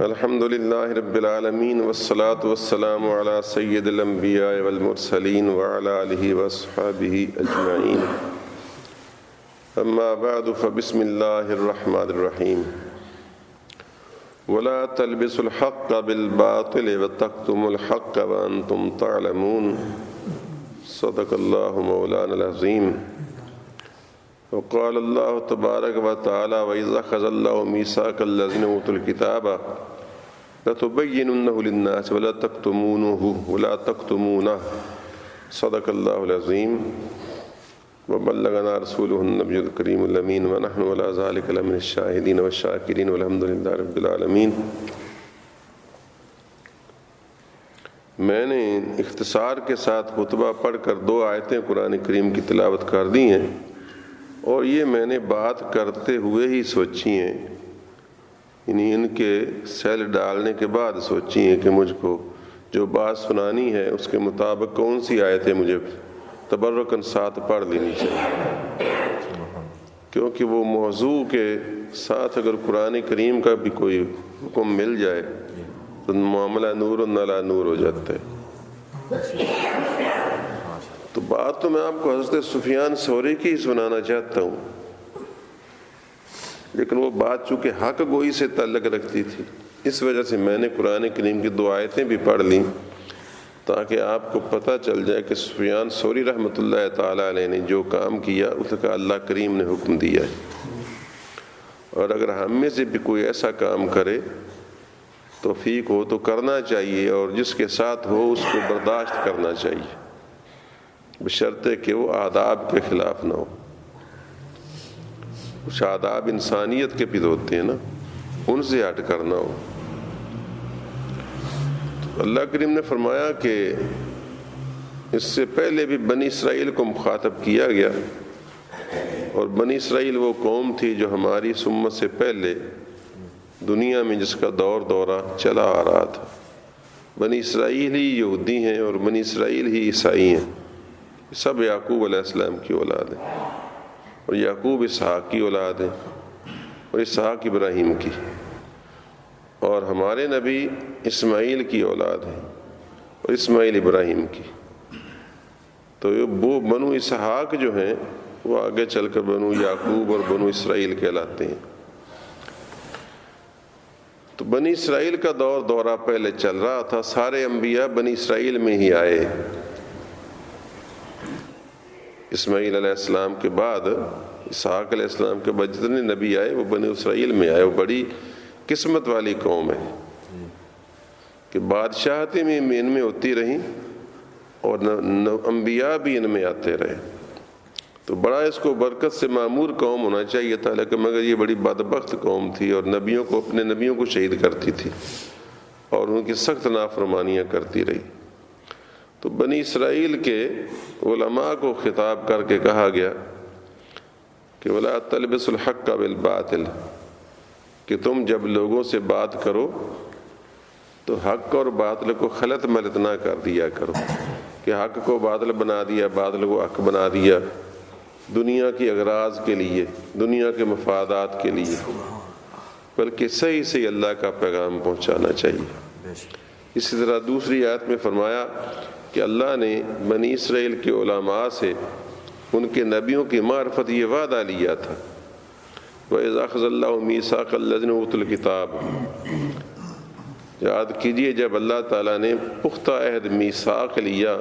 الحمد للہ رب العالمین والصلاة والسلام علی سید الانبیاء والمرسلین وعلی آلہ واصحابہ اجمعین اما بعد فبسم اللہ الرحمن الرحیم ولا تلبسوا الحق بالباطل وتكتموا الحق وانتم تعلمون صدق اللہ مولانا العظیم وقال اللہ تبارک و تعالی وَإِذْ أَخَذَ اللَّهُ مِيثَاقَ الَّذِينَ أُوتُوا الْكِتَابَ لَتُبَيِّنُنَّهُ لِلنَّاسِ وَلَا تَكْتُمُونَهُ صدق اللہ العظیم وبلغنا رسولہ النبی الکریم الامین ونحن ولا ذلک لمن الشاہدین والشاکرین والحمد للہ رب العالمین۔ میں نے اختصار کے ساتھ خطبہ پڑھ کر 2 آیتیں قرآن کریم کی تلاوت کر دی ہیں، اور یہ میں نے بات کرتے ہوئے ہی سوچی ہیں، یعنی ان کے سیل ڈالنے کے بعد سوچی ہیں کہ مجھ کو جو بات سنانی ہے اس کے مطابق کون سی آیتیں مجھے تبرکاً ساتھ پڑھ لینی چاہیے، کیونکہ وہ موضوع کے ساتھ اگر قرآن کریم کا بھی کوئی حکم مل جائے تو معاملہ نور علی نور ہو جاتا ہے۔ تو بات تو میں آپ کو حضرت سفیان ثوری کی سنانا چاہتا ہوں، لیکن وہ بات چونکہ حق گوئی سے تعلق رکھتی تھی، اس وجہ سے میں نے قرآن کریم کی 2 آیتیں بھی پڑھ لیں تاکہ آپ کو پتہ چل جائے کہ سفیان ثوری رحمۃ اللہ تعالیٰ علیہ نے جو کام کیا اس کا اللہ کریم نے حکم دیا ہے، اور اگر ہم میں سے بھی کوئی ایسا کام کرے توفیق ہو تو کرنا چاہیے، اور جس کے ساتھ ہو اس کو برداشت کرنا چاہیے، بشرطے کہ وہ آداب کے خلاف نہ ہو۔ کچھ آداب انسانیت کے بھی ہوتے ہیں نا، ان سے ہٹ کر نہ ہو۔ تو اللہ کریم نے فرمایا کہ اس سے پہلے بھی بنی اسرائیل کو مخاطب کیا گیا، اور بنی اسرائیل وہ قوم تھی جو ہماری امت سے پہلے دنیا میں جس کا دورہ چلا آ رہا تھا۔ بنی اسرائیل ہی یہودی ہیں اور بنی اسرائیل ہی عیسائی ہیں، سب یعقوب علیہ السلام کی اولاد ہیں، اور یعقوب اسحاق کی اولاد ہیں، اور اسحاق ابراہیم کی، اور ہمارے نبی اسماعیل کی اولاد ہیں، اور اسماعیل ابراہیم کی۔ تو وہ بنو اسحاق جو ہیں وہ آگے چل کر بنو یعقوب اور بنو اسرائیل کہلاتے ہیں۔ تو بنی اسرائیل کا دورہ پہلے چل رہا تھا، سارے انبیاء بنی اسرائیل میں ہی آئے۔ اسماعیل علیہ السلام کے بعد، اسحاق علیہ السلام کے بعد جتنے نبی آئے وہ بنی اسرائیل میں آئے۔ وہ بڑی قسمت والی قوم ہے کہ بادشاہتیں بھی ان میں ہوتی رہیں اور انبیاء بھی ان میں آتے رہے۔ تو بڑا اس کو برکت سے معمور قوم ہونا چاہیے تھا، لیکن مگر یہ بڑی بدبخت قوم تھی، اور اپنے نبیوں کو شہید کرتی تھی اور ان کی سخت نافرمانیاں کرتی رہی۔ تو بنی اسرائیل کے علماء کو خطاب کر کے کہا گیا کہ وَلَا تَلْبِسُوا الْحَقَّ بِالْبَاطِلِ، کہ تم جب لوگوں سے بات کرو تو حق اور باطل کو خلط ملط نہ کر دیا کرو، کہ حق کو باطل بنا دیا، باطل کو حق بنا دیا، دنیا کی اغراض کے لیے، دنیا کے مفادات کے لیے، بلکہ صحیح سے اللہ کا پیغام پہنچانا چاہیے۔ اسی طرح دوسری آیت میں فرمایا کہ اللہ نے بنی اسرائیل کے علماء سے ان کے نبیوں کی معرفت یہ وعدہ لیا تھا، وَإِذْ أَخَذَ اللَّهُ مِيثَاقَ الَّذِينَ أُوتُوا الْكِتَابَ، یاد کیجئے جب اللہ تعالیٰ نے پختہ عہد میثاق لیا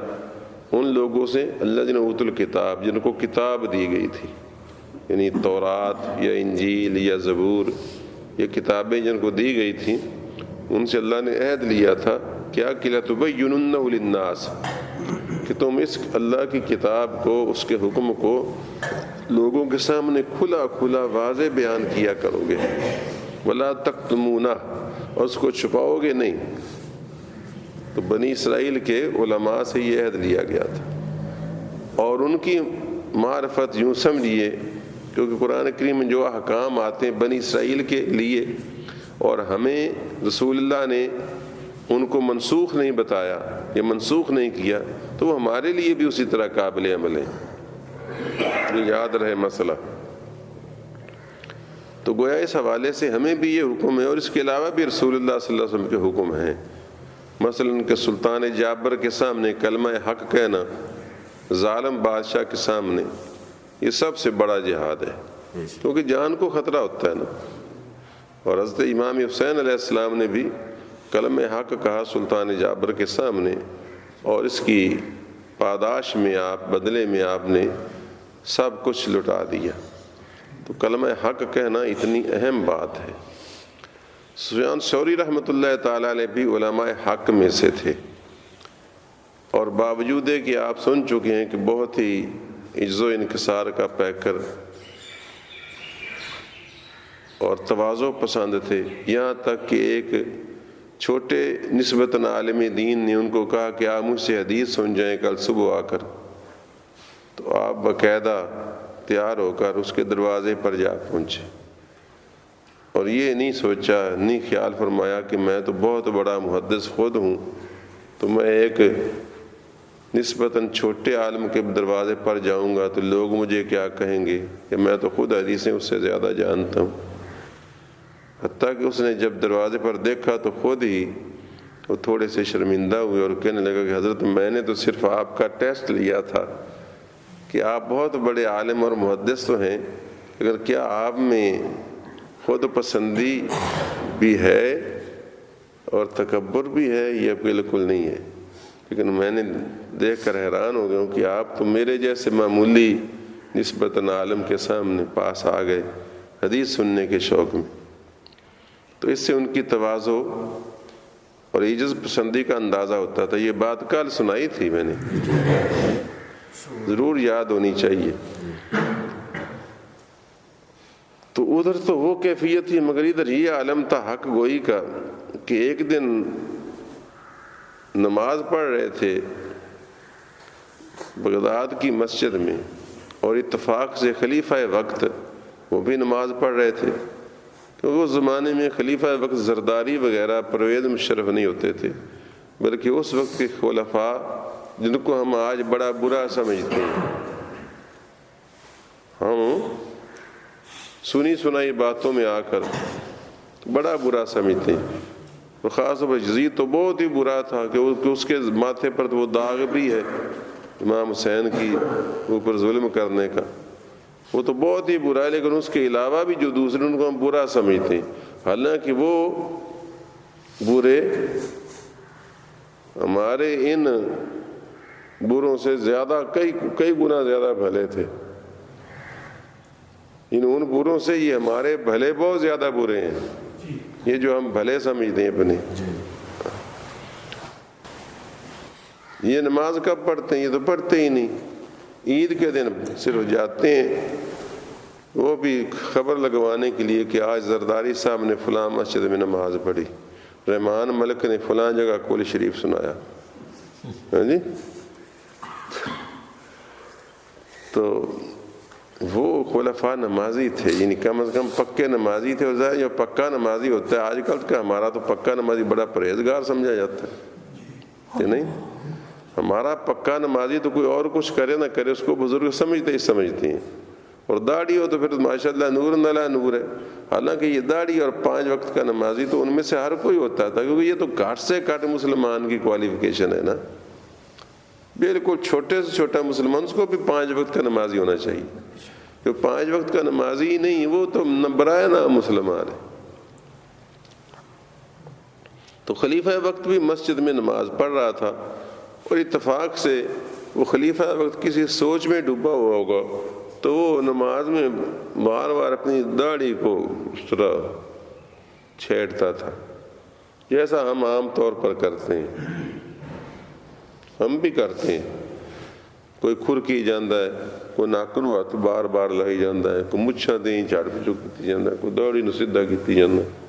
ان لوگوں سے الذین اوتوا الکتاب، جن کو کتاب دی گئی تھی، یعنی تورات یا انجیل یا زبور، یہ کتابیں جن کو دی گئی تھیں، ان سے اللہ نے عہد لیا تھا کیا کہ لَتُبَيِّنُنَّهُ لِلنَّاسِ، کہ تم اس اللہ کی کتاب کو، اس کے حکم کو لوگوں کے سامنے کھلا کھلا واضح بیان کیا کرو گے، وَلَا تَكْتُمُونَهُ، اور اس کو چھپاؤ گے نہیں۔ تو بنی اسرائیل کے علماء سے یہ عہد لیا گیا تھا، اور ان کی معرفت یوں سمجھیے، کیونکہ قرآن کریم میں جو احکام آتے ہیں بنی اسرائیل کے لیے، اور ہمیں رسول اللہ نے ان کو منسوخ نہیں بتایا یا منسوخ نہیں کیا، تو وہ ہمارے لیے بھی اسی طرح قابل عمل ہے۔ یہ یاد رہے مسئلہ۔ تو گویا اس حوالے سے ہمیں بھی یہ حکم ہے، اور اس کے علاوہ بھی رسول اللہ صلی اللہ علیہ وسلم کے حکم ہیں۔ مثلا کہ سلطان جابر کے سامنے کلمہ حق کہنا، ظالم بادشاہ کے سامنے، یہ سب سے بڑا جہاد ہے، کیونکہ جان کو خطرہ ہوتا ہے نا۔ اور حضرت امام حسین علیہ السلام نے بھی کلمہ حق کہا سلطان جابر کے سامنے، اور اس کی پاداش میں بدلے میں آپ نے سب کچھ لٹا دیا۔ تو کلمہ حق کہنا اتنی اہم بات ہے۔ سفیان ثوری رحمۃ اللہ تعالیٰ علیہ بھی علماء حق میں سے تھے، اور باوجود کہ آپ سن چکے ہیں کہ بہت ہی عجز و انکسار کا پیکر اور تواضع پسند تھے، یہاں تک کہ ایک چھوٹے نسبتاً عالم دین نے ان کو کہا کہ آپ مجھ سے حدیث سن جائیں کل صبح آ کر، تو آپ باقاعدہ تیار ہو کر اس کے دروازے پر جا پہنچے، اور یہ نہیں سوچا، نہیں خیال فرمایا کہ میں تو بہت بڑا محدث خود ہوں، تو میں ایک نسبتاً چھوٹے عالم کے دروازے پر جاؤں گا تو لوگ مجھے کیا کہیں گے کہ میں تو خود حدیثیں اس سے زیادہ جانتا ہوں۔ حتیٰ کہ اس نے جب دروازے پر دیکھا تو خود ہی وہ تھوڑے سے شرمندہ ہوئے اور کہنے لگا کہ حضرت میں نے تو صرف آپ کا ٹیسٹ لیا تھا کہ آپ بہت بڑے عالم اور محدث تو ہیں، اگر کیا آپ میں خود پسندی بھی ہے اور تکبر بھی ہے؟ یہ بالکل نہیں ہے، لیکن میں نے دیکھ کر حیران ہو گیا ہوں کہ آپ تو میرے جیسے معمولی نسبتاً عالم کے سامنے پاس آ گئے حدیث سننے کے شوق میں۔ تو اس سے ان کی تواضع اور عجز پسندی کا اندازہ ہوتا تھا۔ یہ بات کل سنائی تھی میں نے، ضرور یاد ہونی چاہیے۔ تو ادھر تو وہ کیفیت تھی، مگر ادھر یہ عالم تھا حق گوئی کا کہ ایک دن نماز پڑھ رہے تھے بغداد کی مسجد میں، اور اتفاق سے خلیفہ وقت وہ بھی نماز پڑھ رہے تھے، کیونکہ اس زمانے میں خلیفہ وقت زرداری وغیرہ پرویز مشرف نہیں ہوتے تھے، بلکہ اس وقت کے خلفاء جن کو ہم آج بڑا برا سمجھتے ہیں، ہم سنی سنائی باتوں میں آ کر بڑا برا سمجھتے ہیں۔ تو خاص طور پر یزید تو بہت ہی برا تھا کہ اس کے ماتھے پر تو وہ داغ بھی ہے امام حسین کی اوپر ظلم کرنے کا، وہ تو بہت ہی برا ہے، لیکن اس کے علاوہ بھی جو دوسرے ان کو ہم برا سمجھتے ہیں، حالانکہ وہ برے ہمارے ان بروں سے زیادہ کئی گنا زیادہ بھلے تھے۔ ان بروں سے یہ ہمارے بھلے بہت زیادہ برے ہیں، یہ جو ہم بھلے سمجھتے ہیں اپنے۔ یہ نماز کب پڑھتے ہیں؟ یہ تو پڑھتے ہی نہیں، عید کے دن صرف جاتے ہیں، وہ بھی خبر لگوانے کے لیے کہ آج زرداری صاحب نے فلاں مسجد میں نماز پڑھی، رحمان ملک نے فلاں جگہ قول شریف سنایا، ہاں جی۔ تو وہ خلفاء نمازی تھے، یعنی کم از کم پکے نمازی تھے، اور ظاہر جو پکا نمازی ہوتا ہے آج کل کا ہمارا تو پکا نمازی بڑا پرہیزگار سمجھا جاتا ہے کہ نہیں؟ ہمارا پکا نمازی تو کوئی اور کچھ کرے نہ کرے اس کو بزرگ سمجھتے ہی سمجھتے ہیں، اور داڑھی ہو تو پھر ماشاء اللہ نور نلا نور ہے۔ حالانکہ یہ داڑھی اور 5 وقت کا نمازی تو ان میں سے ہر کوئی ہوتا تھا، کیونکہ یہ تو گھاٹ سے گھاٹ مسلمان کی کوالیفیکیشن ہے نا، بالکل چھوٹے سے چھوٹا مسلمان اس کو بھی 5 وقت کا نمازی ہونا چاہیے، جو 5 وقت کا نمازی ہی نہیں وہ تو برائے نام مسلمان ہے۔ تو خلیفہ وقت بھی مسجد میں نماز پڑھ رہا تھا، اور اتفاق سے وہ خلیفہ وقت کسی سوچ میں ڈوبا ہوا ہوگا تو وہ نماز میں بار بار اپنی داڑھی کو اس طرح چھیڑتا تھا، جیسا ہم عام طور پر کرتے ہیں، ہم بھی کرتے ہیں۔ کوئی کھر کی جاندہ ہے، کوئی ناکن ہوا تو بار بار لائی جاندہ ہے، کوئی مچھاں دیں جھاڑ پچھو کی جاندہ ہے، کوئی داڑھی نو سیدھا کی جاندہ ہے۔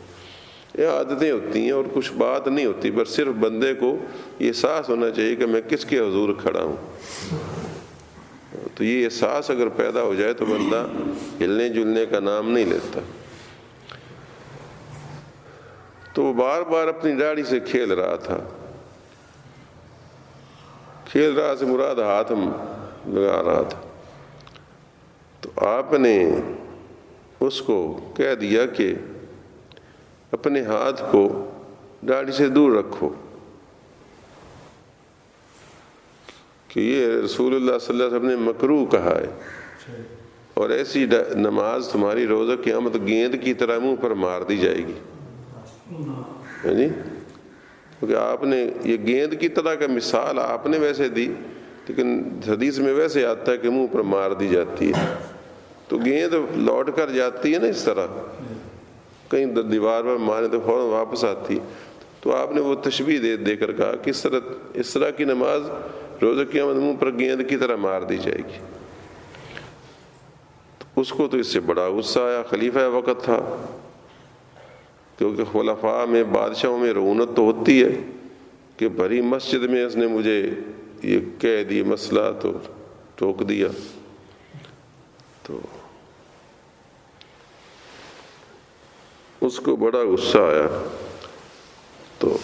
یہ عادتیں ہوتی ہیں اور کچھ بات نہیں ہوتی، پر صرف بندے کو یہ احساس ہونا چاہیے کہ میں کس کے حضور کھڑا ہوں۔ تو یہ احساس اگر پیدا ہو جائے تو بندہ ہلنے جلنے کا نام نہیں لیتا۔ تو وہ بار بار اپنی داڑھی سے کھیل رہا تھا، کھیل رہا سے مراد ہاتھ لگا رہا تھا۔ تو آپ نے اس کو کہہ دیا کہ اپنے ہاتھ کو داڑھی سے دور رکھو، کہ یہ رسول اللہ صلی اللہ علیہ وسلم نے مکروہ کہا ہے، اور ایسی نماز تمہاری روزہ قیامت گیند کی طرح منہ پر مار دی جائے گی. جی، کیونکہ آپ نے یہ گیند کی طرح کا مثال آپ نے ویسے دی، لیکن حدیث میں ویسے آتا ہے کہ منہ پر مار دی جاتی ہے. تو گیند لوٹ کر جاتی ہے نا اس طرح، کہیں دیوار پر مارے تو فوراً واپس آتی ہے. تو آپ نے وہ تشبیہ دے کر کہا کہ اس طرح کی نماز روزہ قیامت منہ پر گیند کی طرح مار دی جائے گی. اس کو تو اس سے بڑا غصہ آیا. خلیفہ وقت تھا، کیونکہ خلفاء میں بادشاہوں میں رعونت تو ہوتی ہے کہ بھری مسجد میں اس نے مجھے یہ کہہ دی مسئلہ تو ٹوک دیا. تو اس کو بڑا غصہ آیا. تو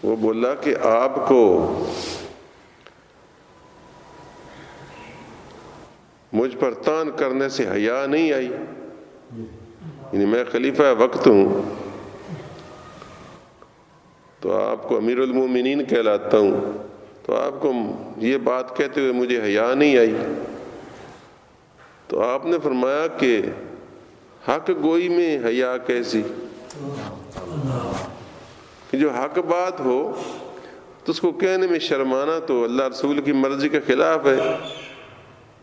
وہ بولا کہ آپ کو مجھ پر تان کرنے سے حیا نہیں آئی؟ یعنی میں خلیفہ وقت ہوں تو آپ کو امیر المومنین کہلاتا ہوں، تو آپ کو یہ بات کہتے ہوئے مجھے حیا نہیں آئی؟ تو آپ نے فرمایا کہ حق گوئی میں حیا کیسی؟ کہ جو حق بات ہو تو اس کو کہنے میں شرمانا تو اللہ رسول کی مرضی کے خلاف ہے.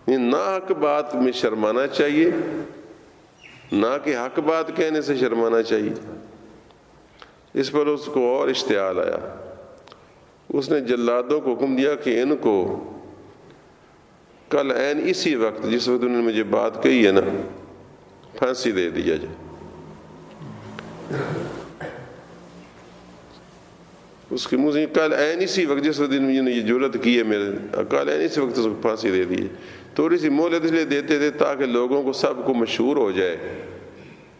نہ حق بات میں شرمانا چاہیے، نہ کہ حق بات کہنے سے شرمانا چاہیے. اس پر اس کو اور اشتعال آیا. اس نے جلادوں کو حکم دیا کہ ان کو کل عین اسی وقت جس وقت انہوں نے مجھے بات کہی ہے نا، پھانسی دے دیا جائے. اس کے منہ سے کل عین اسی وقت جس وقت انہوں نے یہ جرأت کی ہے میرے، کل عین اسی وقت اس کو پھانسی دے دی. تھوڑی سی مہلت اس لیے دیتے تھے تاکہ لوگوں کو سب کو مشہور ہو جائے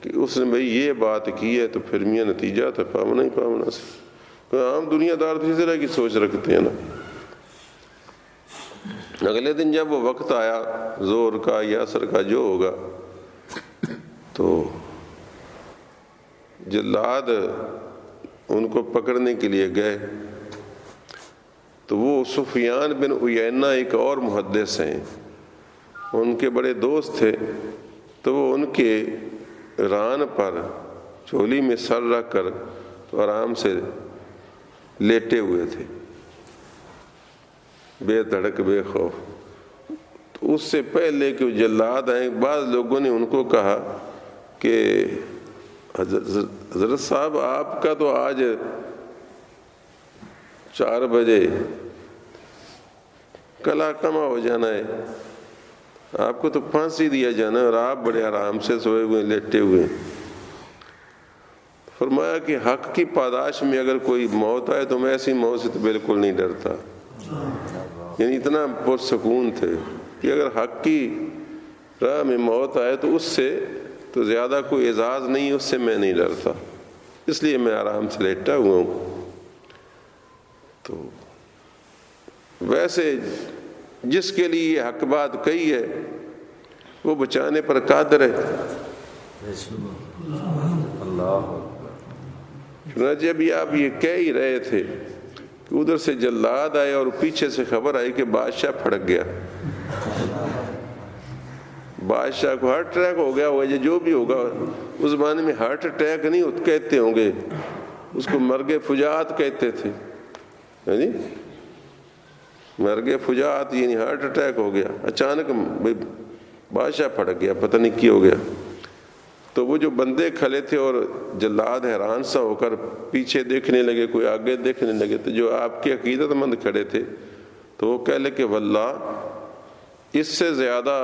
کہ اس نے بھائی یہ بات کی ہے، تو پھر میاں نتیجہ تھا پامنا ہی پامنا سے. عام دنیا دار تو اسی طرح کی سوچ رکھتے ہیں نا. اگلے دن جب وہ وقت آیا زور کا یا عصر کا جو ہوگا، تو جلاد ان کو پکڑنے کے لیے گئے. تو وہ سفیان بن عیینہ ایک اور محدث ہیں، ان کے بڑے دوست تھے. تو وہ ان کے ران پر چولی میں سر رکھ کر تو آرام سے لیٹے ہوئے تھے، بے دھڑک بے خوف. تو اس سے پہلے کہ وہ جلاد آئیں، بعض لوگوں نے ان کو کہا کہ حضرت صاحب آپ کا تو آج 4 بجے کلا کما ہو جانا ہے، آپ کو تو پھانسی دیا جانا ہے اور آپ بڑے آرام سے سوئے ہوئے لیٹے ہوئے. فرمایا کہ حق کی پاداش میں اگر کوئی موت آئے تو میں ایسی موت سے تو بالکل نہیں ڈرتا. یعنی اتنا پرسکون تھے کہ اگر حق کی راہ میں موت آئے تو اس سے تو زیادہ کوئی اعزاز نہیں، اس سے میں نہیں ڈرتا، اس لیے میں آرام سے لیٹا ہوا ہوں. تو ویسے جس کے لیے یہ حق بات کہی ہے وہ بچانے پر قادر ہے. چنانچہ ابھی آپ یہ کہہ ہی رہے تھے کہ ادھر سے جلاد آئے اور پیچھے سے خبر آئی کہ بادشاہ پھڑک گیا. بادشاہ کو ہارٹ اٹیک ہو گیا ہوگا، جو بھی ہوگا. اس زمانے میں ہارٹ اٹیک نہیں کہتے ہوں گے، اس کو مرگ فجاعت کہتے تھے. جی مرگ فجاعت یعنی ہارٹ اٹیک ہو گیا اچانک، بادشاہ پھڑک گیا، پتہ نہیں کیا ہو گیا. تو وہ جو بندے کھڑے تھے اور جلاد حیران سا ہو کر پیچھے دیکھنے لگے، کوئی آگے دیکھنے لگے. تو جو آپ کے عقیدت مند کھڑے تھے تو وہ کہہ لے کہ واللہ اس سے زیادہ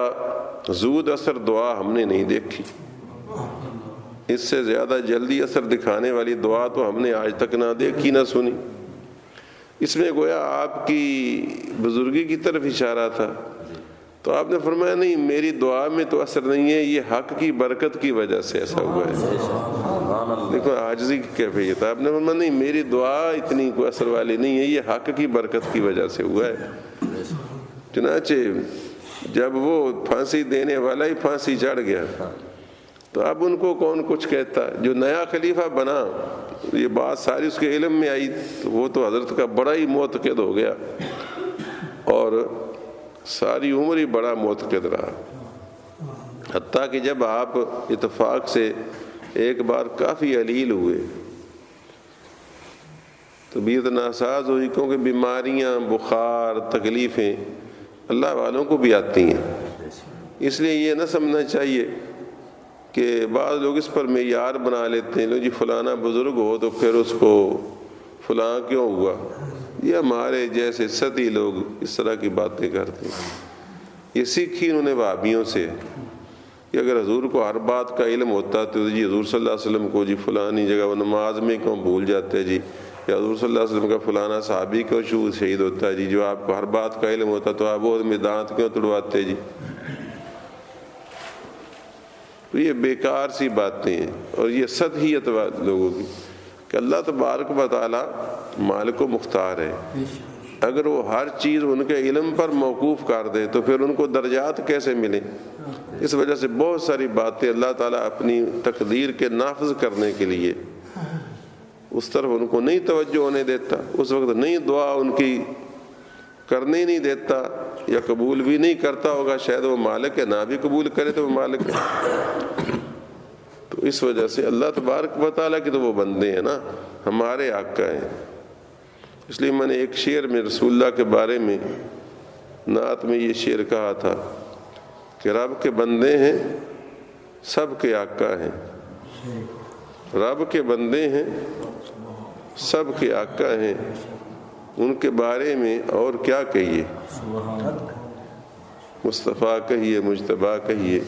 زود اثر دعا ہم نے نہیں دیکھی، اس سے زیادہ جلدی اثر دکھانے والی دعا تو ہم نے آج تک نہ دیکھی نہ سنی. اس میں گویا آپ کی بزرگی کی طرف اشارہ تھا. تو آپ نے فرمایا نہیں، میری دعا میں تو اثر نہیں ہے، یہ حق کی برکت کی وجہ سے ایسا ہوا ہے. دیکھو عاجزی کی کیفیت. آپ نے فرمایا نہیں، میری دعا اتنی کوئی اثر والی نہیں ہے، یہ حق کی برکت کی وجہ سے ہوا ہے. چنانچہ جب وہ پھانسی دینے والا ہی پھانسی چڑھ گیا تو اب ان کو کون کچھ کہتا؟ جو نیا خلیفہ بنا یہ بات ساری اس کے علم میں آئی تو وہ تو حضرت کا بڑا ہی معتقد ہو گیا اور ساری عمر ہی بڑا معتقد رہا، حتیٰ کہ جب آپ اتفاق سے ایک بار کافی علیل ہوئے، طبیعت ناساز ہوئی، کیونکہ بیماریاں، بخار، تکلیفیں اللہ والوں کو بھی آتی ہیں، اس لیے یہ نہ سمجھنا چاہیے کہ بعض لوگ اس پر معیار بنا لیتے ہیں، لو جی فلانا بزرگ ہو تو پھر اس کو فلاں کیوں ہوا۔ یہ ہمارے جیسے سطحی لوگ اس طرح کی باتیں کرتے ہیں، یہ سیکھی انہوں نے وہابیوں سے کہ اگر حضور کو ہر بات کا علم ہوتا تو جی حضور صلی اللہ علیہ وسلم کو جی فلانی جگہ وہ نماز میں کیوں بھول جاتے جی، یا حضور صلی اللہ علیہ وسلم کا فلانا صحابی کیوں شہید ہوتا ہے جی، جو آپ کو ہر بات کا علم ہوتا تو آپ وہ میں دانت کیوں تڑواتے جی۔ تو یہ بیکار سی باتیں ہیں اور یہ سطحیت لوگوں کی کہ اللہ تبارک و تعالی مالک و مختار ہے، اگر وہ ہر چیز ان کے علم پر موقوف کر دے تو پھر ان کو درجات کیسے ملیں؟ اس وجہ سے بہت ساری باتیں اللہ تعالیٰ اپنی تقدیر کے نافذ کرنے کے لیے اس طرف ان کو نہیں توجہ ہونے دیتا، اس وقت نہیں دعا ان کی کرنے نہیں دیتا یا قبول بھی نہیں کرتا ہوگا، شاید وہ مالک ہے نہ بھی قبول کرے تو وہ مالک ہے۔ تو اس وجہ سے اللہ تبارک و تعالیٰ کے تو وہ بندے ہیں نا، ہمارے آقا ہیں۔ اس لیے میں نے ایک شعر میں رسول اللہ کے بارے میں نعت میں یہ شعر کہا تھا کہ رب کے بندے ہیں سب کے آقا ہیں، رب کے بندے ہیں سب کے آقا ہیں، ان کے بارے میں اور کیا کہیے، مصطفیٰ کہیے، مجتبیٰ کہیے،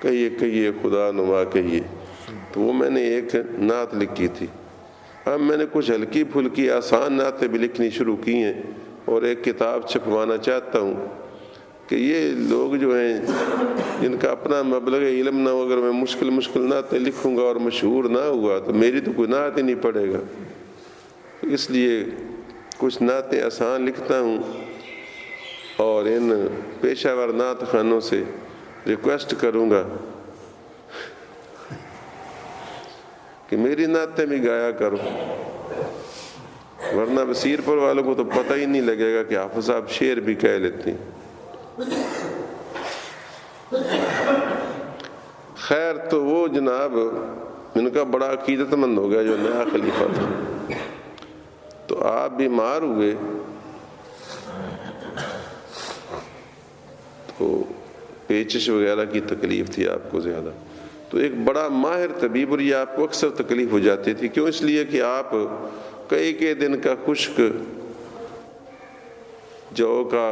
کہیے کہیے خدا نما کہیے۔ تو وہ میں نے ایک نعت لکھی تھی، اب میں نے کچھ ہلکی پھلکی آسان نعتیں بھی لکھنی شروع کی ہیں اور ایک کتاب چھپوانا چاہتا ہوں کہ یہ لوگ جو ہیں جن کا اپنا مبلغ علم نہ ہو، اگر میں مشکل نعتیں لکھوں گا اور مشہور نہ ہوا تو میری تو کوئی نعت ہی نہیں پڑے گا، اس لیے کچھ نعتیں آسان لکھتا ہوں اور ان پیشہ ور نعت خوانوں سے ریکویسٹ کروں گا کہ میری نعتیں بھی گایا کرو، ورنہ بصیر پور والوں کو تو پتہ ہی نہیں لگے گا کہ حافظ صاحب شعر بھی کہہ لیتے ہیں۔ خیر تو وہ جناب ان کا بڑا عقیدت مند ہو گیا جو نیا خلیفہ تھا، تو آپ بیمار ہوئے تو پیچش وغیرہ کی تکلیف تھی آپ کو زیادہ، تو ایک بڑا ماہر طبیب، اور یہ آپ کو اکثر تکلیف ہو جاتی تھی، کیوں؟ اس لیے کہ آپ کئی دن کا خشک جو کا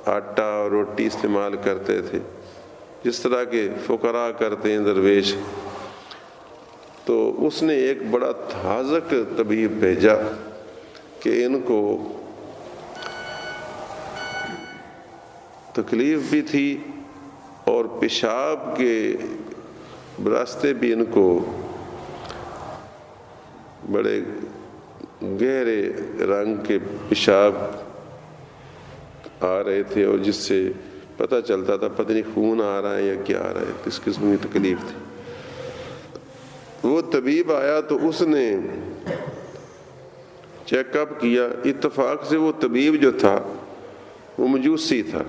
آٹا اور روٹی استعمال کرتے تھے، جس طرح کے فقراء کرتے ہیں درویش۔ تو اس نے ایک بڑا حاذق طبیب بھیجا کہ ان کو تکلیف بھی تھی اور پیشاب کے راستے بھی ان کو بڑے گہرے رنگ کے پیشاب آ رہے تھے اور جس سے پتہ چلتا تھا پتہ نہیں خون آ رہا ہے یا کیا آ رہا ہے، کس قسم کی تکلیف تھی۔ وہ طبیب آیا تو اس نے چیک اپ کیا، اتفاق سے وہ طبیب جو تھا وہ مجوسی تھا،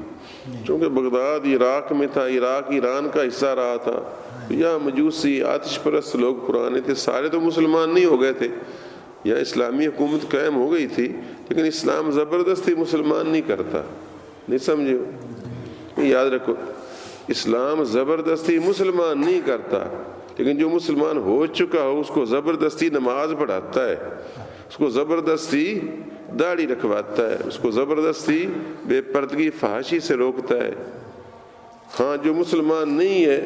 چونکہ بغداد عراق میں تھا، عراق ایران کا حصہ رہا تھا، یہاں مجوسی آتش پرست لوگ پرانے تھے، سارے تو مسلمان نہیں ہو گئے تھے، یا اسلامی حکومت قائم ہو گئی تھی لیکن اسلام زبردستی مسلمان نہیں کرتا، نہیں سمجھے؟ یاد رکھو، اسلام زبردستی مسلمان نہیں کرتا، لیکن جو مسلمان ہو چکا ہو اس کو زبردستی نماز پڑھاتا ہے، اس کو زبردستی داڑھی رکھواتا ہے، اس کو زبردستی بے پردگی فحاشی سے روکتا ہے۔ ہاں جو مسلمان نہیں ہے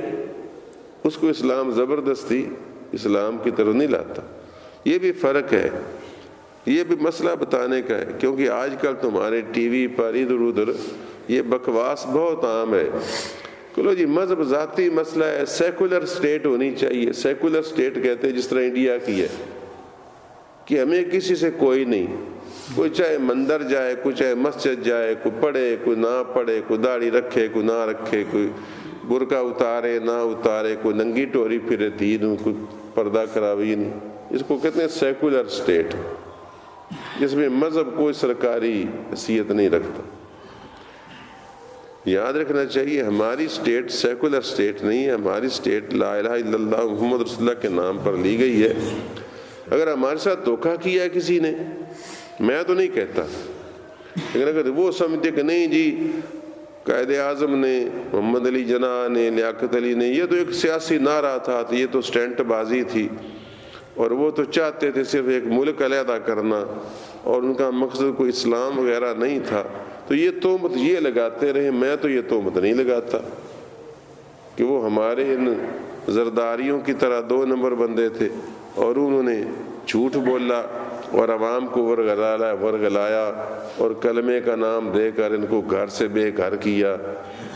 اس کو اسلام زبردستی اسلام کی طرف نہیں لاتا۔ یہ بھی فرق ہے، یہ بھی مسئلہ بتانے کا ہے، کیونکہ آج کل تمہارے ٹی وی پر ادھر ادھر یہ بکواس بہت عام ہے، چلو جی مذہب ذاتی مسئلہ ہے، سیکولر سٹیٹ ہونی چاہیے۔ سیکولر سٹیٹ کہتے ہیں جس طرح انڈیا کی ہے کہ ہمیں کسی سے کوئی نہیں، کوئی چاہے مندر جائے، کوئی چاہے مسجد جائے، کوئی پڑھے کوئی نہ پڑھے، کوئی داڑھی رکھے کوئی نہ رکھے، کوئی برقع اتارے نہ اتارے، کوئی ننگی ٹوری پھرے دین، کوئی پردہ کراوین، اس کو کہتے ہیں سیکولر اسٹیٹ، جس میں مذہب کوئی سرکاری حیثیت نہیں رکھتا۔ یاد رکھنا چاہیے ہماری اسٹیٹ سیکولر اسٹیٹ نہیں ہے، ہماری اسٹیٹ لا الہ الا اللہ محمد رسول اللہ کے نام پر لی گئی ہے۔ اگر ہمارے ساتھ دھوکہ کیا ہے کسی نے، میں تو نہیں کہتا، لیکن اگر وہ سمجھتے کہ نہیں جی قائد اعظم نے، محمد علی جناح نے، لیاقت علی نے، یہ تو ایک سیاسی نعرہ تھا، تو یہ تو سٹنٹ بازی تھی، اور وہ تو چاہتے تھے صرف ایک ملک علیحدہ کرنا، اور ان کا مقصد کوئی اسلام وغیرہ نہیں تھا، تو یہ تہمت یہ لگاتے رہے۔ میں تو یہ تہمت نہیں لگاتا کہ وہ ہمارے ان زرداریوں کی طرح 2 نمبر بندے تھے، اور انہوں نے جھوٹ بولا اور عوام کو ورگلایا، اور کلمے کا نام دے کر ان کو گھر سے بے گھر کیا،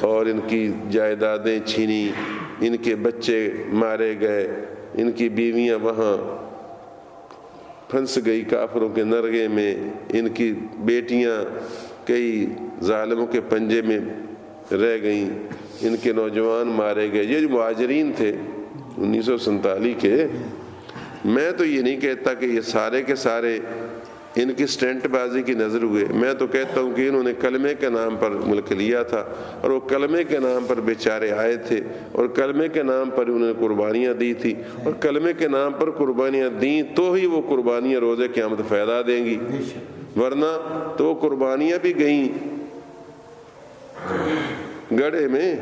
اور ان کی جائیدادیں چھینی، ان کے بچے مارے گئے، ان کی بیویاں وہاں پھنس گئی کافروں کے نرغے میں، ان کی بیٹیاں کئی ظالموں کے پنجے میں رہ گئیں، ان کے نوجوان مارے گئے۔ یہ جو مہاجرین تھے 1947 کے، میں تو یہ نہیں کہتا کہ یہ سارے کے سارے ان کی سٹنٹ بازی کی نظر ہوئے، میں تو کہتا ہوں کہ انہوں نے کلمے کے نام پر ملک لیا تھا، اور وہ کلمے کے نام پر بیچارے آئے تھے، اور کلمے کے نام پر انہوں نے قربانیاں دی تھی، اور کلمے کے نام پر قربانیاں دیں تو ہی وہ قربانیاں روز قیامت فائدہ دیں گی، ورنہ تو وہ قربانیاں بھی گئیں گڑھے میں،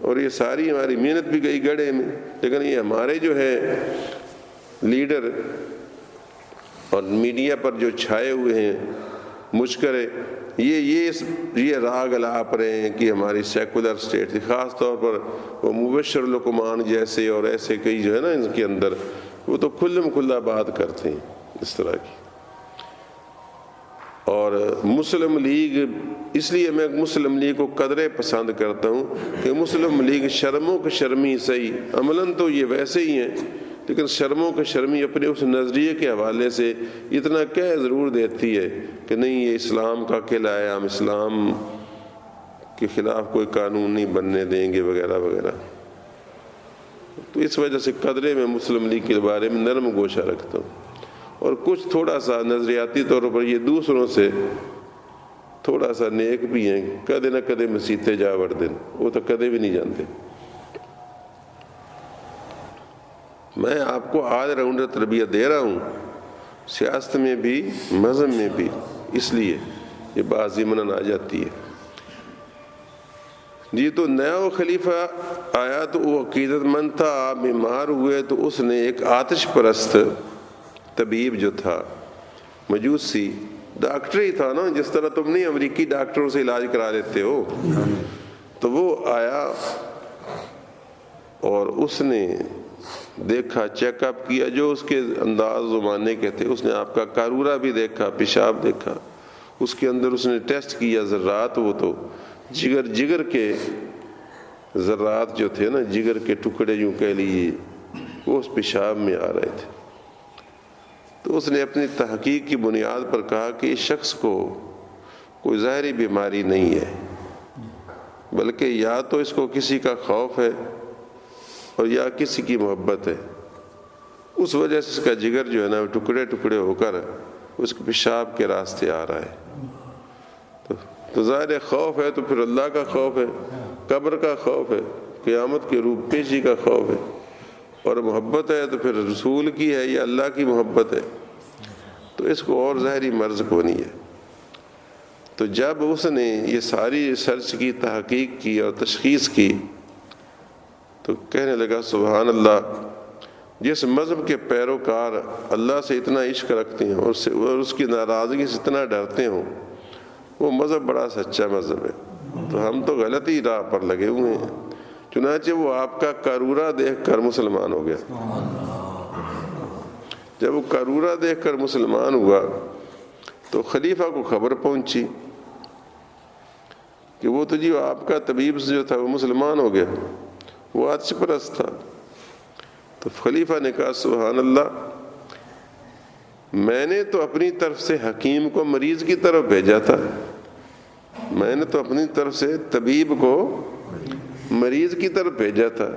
اور یہ ساری ہماری محنت بھی گئی گڑھے میں۔ لیکن یہ ہمارے جو ہے لیڈر اور میڈیا پر جو چھائے ہوئے ہیں مشکرے، یہ راگ الاپ رہے ہیں کہ ہماری سیکولر اسٹیٹ تھی، خاص طور پر وہ مبشر لقمان جیسے اور ایسے کئی جو ہے نا ان کے اندر، وہ تو کھلم کھلا بات کرتے ہیں اس طرح کی۔ اور مسلم لیگ، اس لیے میں مسلم لیگ کو قدرے پسند کرتا ہوں کہ مسلم لیگ شرموں کے شرمی صحیح، عملاً تو یہ ویسے ہی ہیں، لیکن شرموں کے شرمی اپنے اس نظریے کے حوالے سے اتنا کہہ ضرور دیتی ہے کہ نہیں یہ اسلام کا قلعہ ہے، ہم اسلام کے خلاف کوئی قانون نہیں بننے دیں گے وغیرہ وغیرہ۔ تو اس وجہ سے قدرے میں مسلم لیگ کے بارے میں نرم گوشہ رکھتا ہوں، اور کچھ تھوڑا سا نظریاتی طور پر یہ دوسروں سے تھوڑا سا نیک بھی ہیں، کدے نہ کدے مسیتے جا وردن، وہ تو کدے بھی نہیں جانتے۔ میں آپ کو آل راؤنڈر تربیت دے رہا ہوں، سیاست میں بھی مذہب میں بھی، اس لیے یہ بات ضمناً آ جاتی ہے۔ جی تو نیا وہ خلیفہ آیا تو وہ عقیدت مند تھا، آپ بیمار ہوئے تو اس نے ایک آتش پرست طبیب جو تھا، مجوسی ڈاکٹر ہی تھا نا، جس طرح تم نہیں امریکی ڈاکٹروں سے علاج کرا لیتے ہو، تو وہ آیا اور اس نے دیکھا، چیک اپ کیا، جو اس کے انداز زمانے کے تھے، اس نے آپ کا قارورہ بھی دیکھا، پیشاب دیکھا، اس کے اندر اس نے ٹیسٹ کیا ذرات، وہ تو جگر کے ذرات جو تھے نا، جگر کے ٹکڑے یوں کہہ لیجیے، وہ اس پیشاب میں آ رہے تھے۔ تو اس نے اپنی تحقیق کی بنیاد پر کہا کہ اس شخص کو کوئی ظاہری بیماری نہیں ہے، بلکہ یا تو اس کو کسی کا خوف ہے اور یا کسی کی محبت ہے، اس وجہ سے اس کا جگر جو ہے نا ٹکڑے ٹکڑے ہو کر اس کے پیشاب کے راستے آ رہا ہے۔ تو ظاہر خوف ہے تو پھر اللہ کا خوف ہے، قبر کا خوف ہے، قیامت کے روپ پیشی کا خوف ہے، اور محبت ہے تو پھر رسول کی ہے یا اللہ کی محبت ہے، تو اس کو اور ظاہری مرض کو نہیں ہے۔ تو جب اس نے یہ ساری ریسرچ کی، تحقیق کی اور تشخیص کی، تو کہنے لگا سبحان اللہ، جس مذہب کے پیروکار اللہ سے اتنا عشق رکھتے ہیں اور اس کی ناراضگی سے اتنا ڈرتے ہوں، وہ مذہب بڑا سچا مذہب ہے، تو ہم تو غلطی راہ پر لگے ہوئے ہیں۔ چنانچہ وہ آپ کا قارورہ دیکھ کر مسلمان ہو گیا۔ جب وہ قارورہ دیکھ کر مسلمان ہوا تو خلیفہ کو خبر پہنچی کہ وہ تو جی آپ کا طبیب جو تھا وہ مسلمان ہو گیا، وہ آتش پرست تھا۔ تو خلیفہ نے کہا سبحان اللہ، میں نے تو اپنی طرف سے حکیم کو مریض کی طرف بھیجا تھا، میں نے تو اپنی طرف سے طبیب کو مریض کی طرف بھیجا تھا،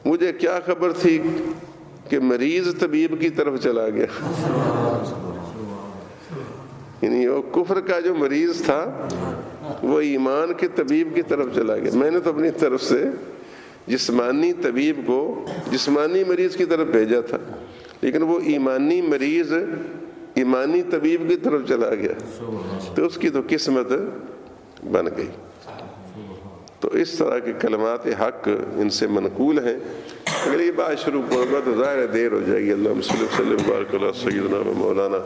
مجھے کیا خبر تھی کہ مریض طبیب کی طرف چلا گیا۔ یعنی وہ کفر کا جو مریض تھا وہ ایمان کے طبیب کی طرف چلا گیا۔ میں نے تو اپنی طرف سے جسمانی طبیب کو جسمانی مریض کی طرف بھیجا تھا، لیکن وہ ایمانی مریض ایمانی طبیب کی طرف چلا گیا، تو اس کی تو قسمت بن گئی۔ تو اس طرح کے کلمات حق ان سے منقول ہیں۔ اگر یہ بات شروع ہوگا تو ظاہر دیر ہو جائے گی۔ اللہم صلی اللہ علیہ وبارک علی سیدنا و مولانا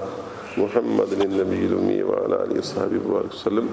محمد النبی الامی وعلی آلہ وصحبہ وسلم۔